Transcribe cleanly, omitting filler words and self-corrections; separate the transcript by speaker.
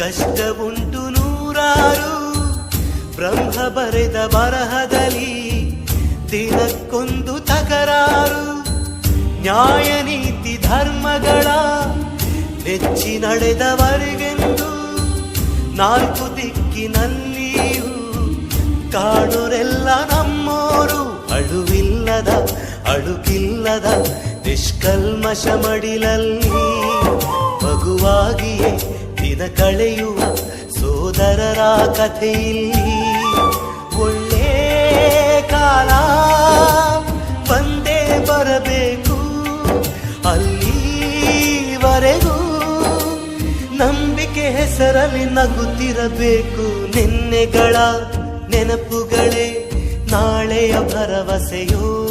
Speaker 1: ಕಷ್ಟ ಉಂಟು ನೂರಾರು, ಬ್ರಹ್ಮ ಬರೆದ ಬರಹದಲ್ಲಿ ದಿನಕ್ಕೊಂದು ತಕರಾರು. ನ್ಯಾಯ ನೀತಿ ಧರ್ಮಗಳ ನೆಚ್ಚಿ ನಡೆದವರಿಗೆಂದು ನಾಲ್ಕು ದಿಕ್ಕಿನಲ್ಲಿಯೂ ಕಾಣುರೆಲ್ಲ ನಮ್ಮೋರು. ಅಳುವಿಲ್ಲದ ಅಳುಕಿಲ್ಲದ ನಿಷ್ಕಲ್ಮಶ ಮಡಿಲಲ್ಲಿ ಮಗುವಾಗಿಯೇ ದಿನ ಕಳೆಯುವ ಸೋದರರ ಕಥೆಯಲ್ಲಿ ಒಳ್ಳೆ ಕಾಲ ಬಂದೇ ಬರಬೇಕು. ಅಲ್ಲಿವರೆಗೂ ನಂಬಿಕೆ ಹೆಸರಲ್ಲಿ ನಗುತ್ತಿರಬೇಕು. ನಿನ್ನೆಗಳ ನೆನಪುಗಳೇ ನಾಳೆಯ ಭರವಸೆಯೋ.